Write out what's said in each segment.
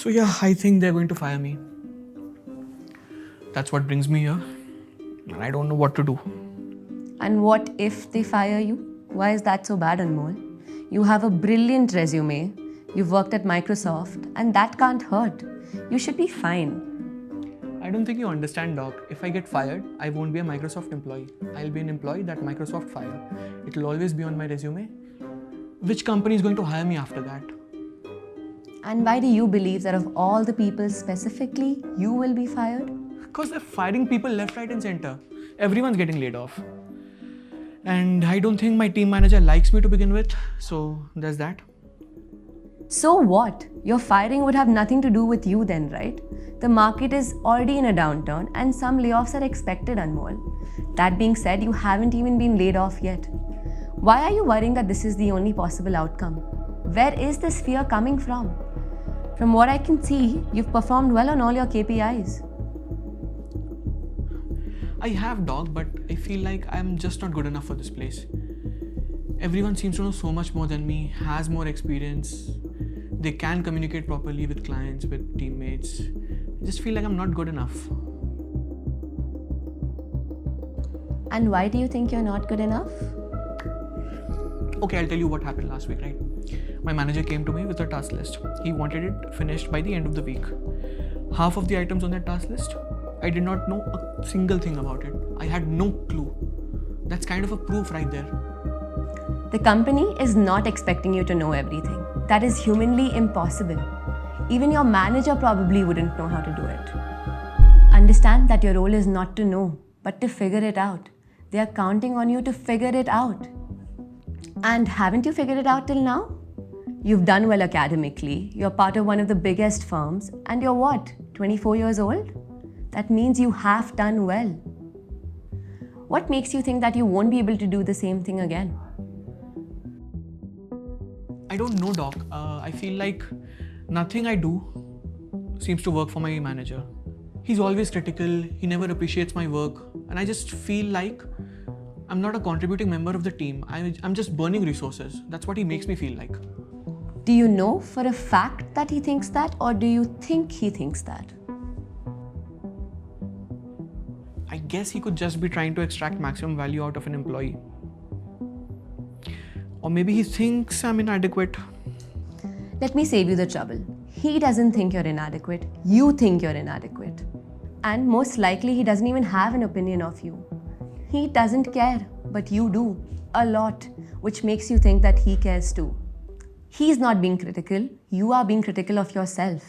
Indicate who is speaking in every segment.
Speaker 1: So yeah, I think they're going to fire me. That's what brings me here. And I don't know what to do.
Speaker 2: And what if they fire you? Why is that so bad, Anmol? You have a brilliant resume, you've worked at Microsoft, and that can't hurt. You should be fine.
Speaker 1: I don't think you understand, Doc. If I get fired, I won't be a Microsoft employee. I'll be an employee that Microsoft fire. It'll always be on my resume. Which company is going to hire me after that?
Speaker 2: And why do you believe that of all the people specifically, you will be fired?
Speaker 1: Because they're firing people left, right, and center. Everyone's getting laid off. And I don't think my team manager likes me to begin with. So there's that.
Speaker 2: So what? Your firing would have nothing to do with you then, right? The market is already in a downturn and some layoffs are expected, Anmol. That being said, you haven't even been laid off yet. Why are you worrying that this is the only possible outcome? Where is this fear coming from? From what I can see, you've performed well on all your KPIs.
Speaker 1: I have, Doc, but I feel like I'm just not good enough for this place. Everyone seems to know so much more than me, has more experience. They can communicate properly with clients, with teammates. I just feel like I'm not good enough.
Speaker 2: And why do you think you're not good enough?
Speaker 1: Okay, I'll tell you what happened last week, right? My manager came to me with a task list. He wanted it finished by the end of the week. Half of the items on that task list, I did not know a single thing about it. I had no clue. That's kind of a proof right there.
Speaker 2: The company is not expecting you to know everything. That is humanly impossible. Even your manager probably wouldn't know how to do it. Understand that your role is not to know, but to figure it out. They are counting on you to figure it out. And haven't you figured it out till now? You've done well academically, you're part of one of the biggest firms, and you're what, 24 years old? That means you have done well. What makes you think that you won't be able to do the same thing again?
Speaker 1: I don't know, Doc. I feel like nothing I do seems to work for my manager. He's always critical, he never appreciates my work, and I just feel like I'm not a contributing member of the team. I'm just burning resources. That's what he makes me feel like.
Speaker 2: Do you know for a fact that he thinks that, or do you think he thinks that?
Speaker 1: I guess he could just be trying to extract maximum value out of an employee. Or maybe he thinks I'm inadequate.
Speaker 2: Let me save you the trouble. He doesn't think you're inadequate. You think you're inadequate. And most likely he doesn't even have an opinion of you. He doesn't care, but you do. A lot, which makes you think that he cares too. He's not being critical. You are being critical of yourself.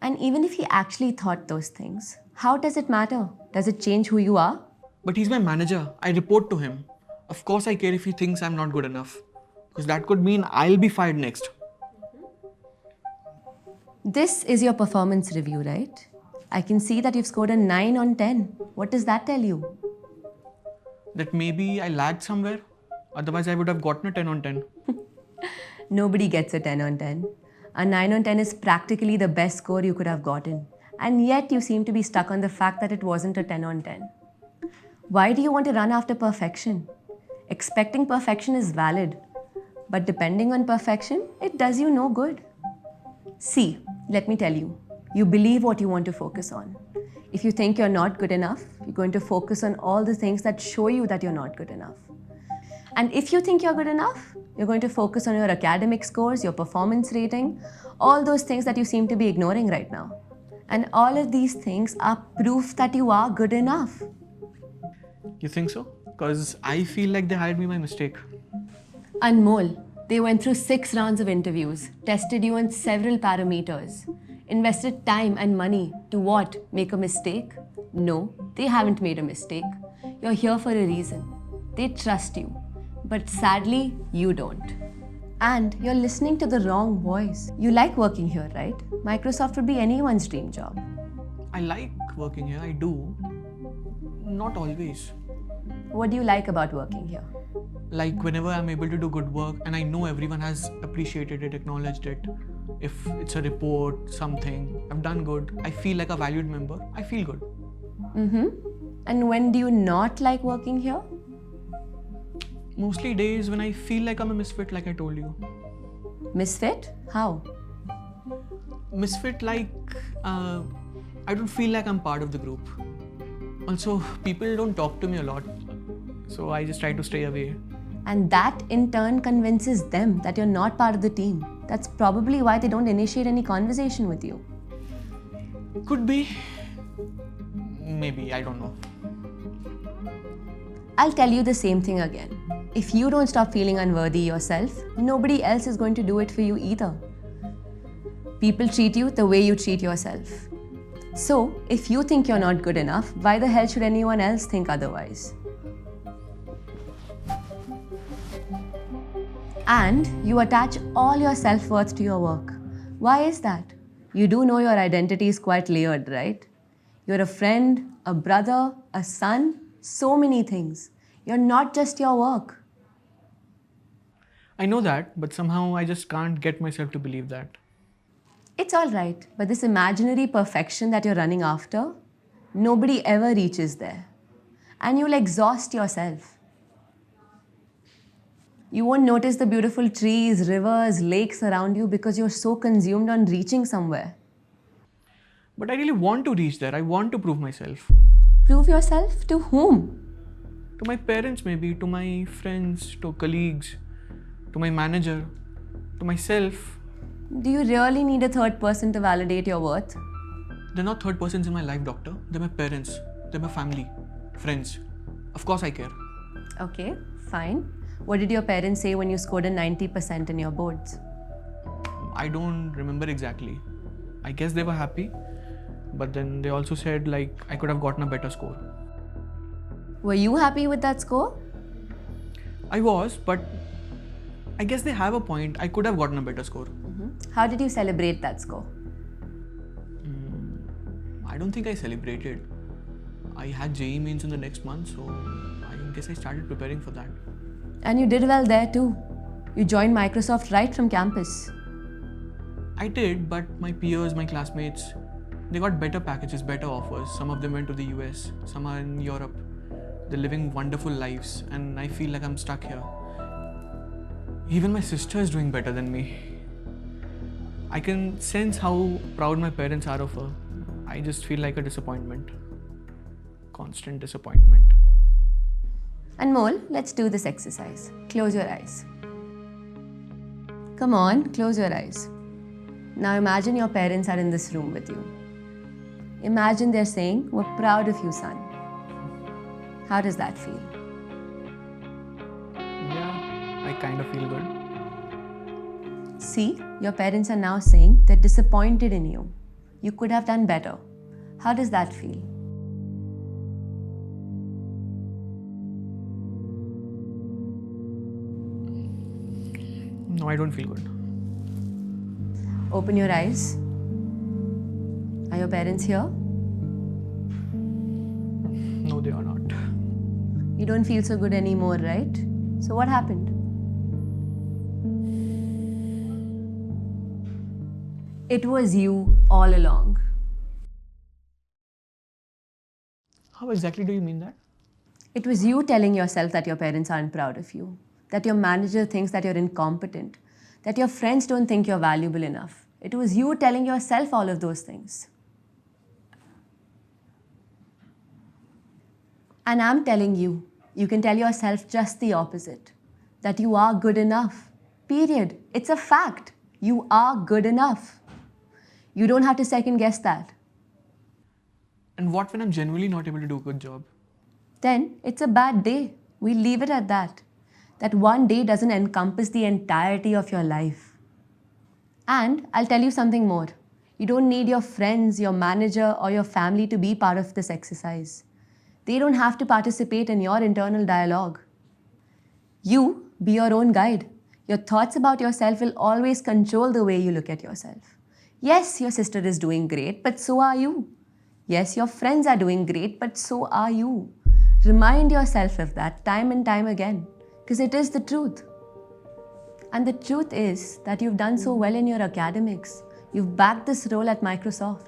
Speaker 2: And even if he actually thought those things, how does it matter? Does it change who you are?
Speaker 1: But he's my manager. I report to him. Of course I care if he thinks I'm not good enough. Because that could mean I'll be fired next.
Speaker 2: This is your performance review, right? I can see that you've scored a 9 on 10. What does that tell you?
Speaker 1: That maybe I lagged somewhere. Otherwise I would have gotten a 10 on 10.
Speaker 2: Nobody gets a 10 on 10. A 9 on 10 is practically the best score you could have gotten. And yet you seem to be stuck on the fact that it wasn't a 10 on 10. Why do you want to run after perfection? Expecting perfection is valid. But depending on perfection, it does you no good. See, let me tell you. You believe what you want to focus on. If you think you're not good enough, you're going to focus on all the things that show you that you're not good enough. And if you think you're good enough, you're going to focus on your academic scores, your performance rating, all those things that you seem to be ignoring right now. And all of these things are proof that you are good enough.
Speaker 1: You think so? Because I feel like they hired me by mistake.
Speaker 2: Anmol, they went through 6 rounds of interviews, tested you on several parameters, invested time and money to what? Make a mistake? No, they haven't made a mistake. You're here for a reason. They trust you. But sadly, you don't. And you're listening to the wrong voice. You like working here, right? Microsoft would be anyone's dream job.
Speaker 1: I like working here, I do. Not always.
Speaker 2: What do you like about working here?
Speaker 1: Like whenever I'm able to do good work and I know everyone has appreciated it, acknowledged it. If it's a report, something, I've done good. I feel like a valued member. I feel good.
Speaker 2: And when do you not like working here?
Speaker 1: Mostly days when I feel like I'm a misfit, like I told you.
Speaker 2: Misfit? How?
Speaker 1: Misfit, like, I don't feel like I'm part of the group. Also, people don't talk to me a lot, so I just try to stay away.
Speaker 2: And that in turn convinces them that you're not part of the team. That's probably why they don't initiate any conversation with you.
Speaker 1: Could be. Maybe, I don't know.
Speaker 2: I'll tell you the same thing again. If you don't stop feeling unworthy yourself, nobody else is going to do it for you either. People treat you the way you treat yourself. So, if you think you're not good enough, why the hell should anyone else think otherwise? And you attach all your self-worth to your work. Why is that? You do know your identity is quite layered, right? You're a friend, a brother, a son, so many things. You're not just your work.
Speaker 1: I know that, but somehow I just can't get myself to believe that.
Speaker 2: It's all right, but this imaginary perfection that you're running after, nobody ever reaches there. And you'll exhaust yourself. You won't notice the beautiful trees, rivers, lakes around you because you're so consumed on reaching somewhere.
Speaker 1: But I really want to reach there. I want to prove myself.
Speaker 2: Prove yourself to whom?
Speaker 1: To my parents, maybe, to my friends, to colleagues, to my manager, to myself.
Speaker 2: Do you really need a third person to validate your worth?
Speaker 1: They're not third persons in my life, doctor. They're my parents. They're my family, friends. Of course I care.
Speaker 2: Okay, fine. What did your parents say when you scored a 90% in your boards?
Speaker 1: I don't remember exactly. I guess they were happy. But then they also said, like, I could have gotten a better score.
Speaker 2: Were you happy with that score?
Speaker 1: I was, but I guess they have a point. I could have gotten a better score.
Speaker 2: How did you celebrate that score?
Speaker 1: I don't think I celebrated. I had JEE mains in the next month, so I guess I started preparing for that.
Speaker 2: And you did well there too. You joined Microsoft right from campus.
Speaker 1: I did, but my peers, my classmates, they got better packages, better offers. Some of them went to the US, some are in Europe. They're living wonderful lives, and I feel like I'm stuck here. Even my sister is doing better than me. I can sense how proud my parents are of her. I just feel like a disappointment. Constant disappointment.
Speaker 2: Anmol, let's do this exercise. Close your eyes. Come on, close your eyes. Now imagine your parents are in this room with you. Imagine they're saying, "We're proud of you, son." How does that feel?
Speaker 1: Yeah, I kind of feel good.
Speaker 2: See, your parents are now saying they're disappointed in you. You could have done better. How does that feel?
Speaker 1: No, I don't feel good.
Speaker 2: Open your eyes. Are your parents here?
Speaker 1: No, they are not.
Speaker 2: You don't feel so good anymore, right? So what happened? It was you all along.
Speaker 1: How exactly do you mean that?
Speaker 2: It was you telling yourself that your parents aren't proud of you, that your manager thinks that you're incompetent, that your friends don't think you're valuable enough. It was you telling yourself all of those things. And I'm telling you, you can tell yourself just the opposite, that you are good enough. Period. It's a fact. You are good enough. You don't have to second guess that.
Speaker 1: And what when I'm genuinely not able to do a good job?
Speaker 2: Then it's a bad day. We leave it at that. That one day doesn't encompass the entirety of your life. And I'll tell you something more. You don't need your friends, your manager, or your family to be part of this exercise. They don't have to participate in your internal dialogue. You be your own guide. Your thoughts about yourself will always control the way you look at yourself. Yes, your sister is doing great, but so are you. Yes, your friends are doing great, but so are you. Remind yourself of that time and time again, because it is the truth. And the truth is that you've done so well in your academics. You've backed this role at Microsoft.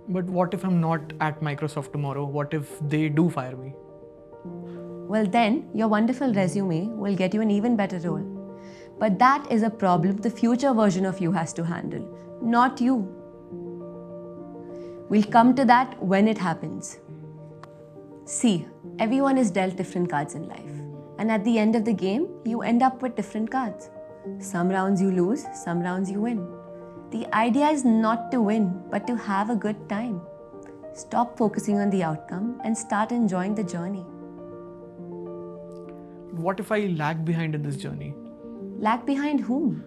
Speaker 1: But what if I'm not at Microsoft tomorrow? What if they do fire me?
Speaker 2: Well, then your wonderful resume will get you an even better role. But that is a problem the future version of you has to handle, not you. We'll come to that when it happens. See, everyone is dealt different cards in life. And at the end of the game, you end up with different cards. Some rounds you lose, some rounds you win. The idea is not to win, but to have a good time. Stop focusing on the outcome and start enjoying the journey.
Speaker 1: What if I lag behind in this journey?
Speaker 2: Lag behind whom?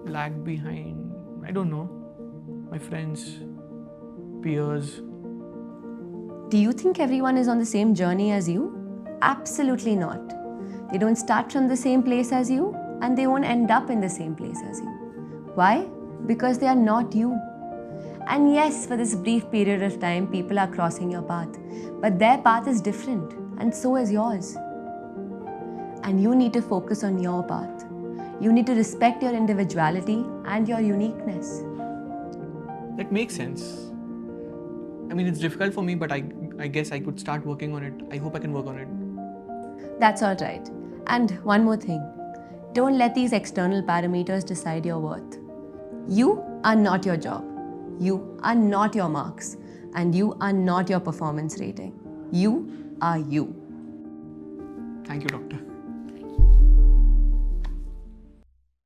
Speaker 1: Lag behind, I don't know, my friends, peers.
Speaker 2: Do you think everyone is on the same journey as you? Absolutely not. They don't start from the same place as you, and they won't end up in the same place as you. Why? Because they are not you. And yes, for this brief period of time, people are crossing your path, but their path is different, and so is yours. And you need to focus on your path. You need to respect your individuality and your uniqueness.
Speaker 1: That makes sense. I mean, it's difficult for me, but I guess I could start working on it. I hope I can work on it.
Speaker 2: That's all right. And one more thing. Don't let these external parameters decide your worth. You are not your job. You are not your marks. And you are not your performance rating. You are you.
Speaker 1: Thank you, doctor.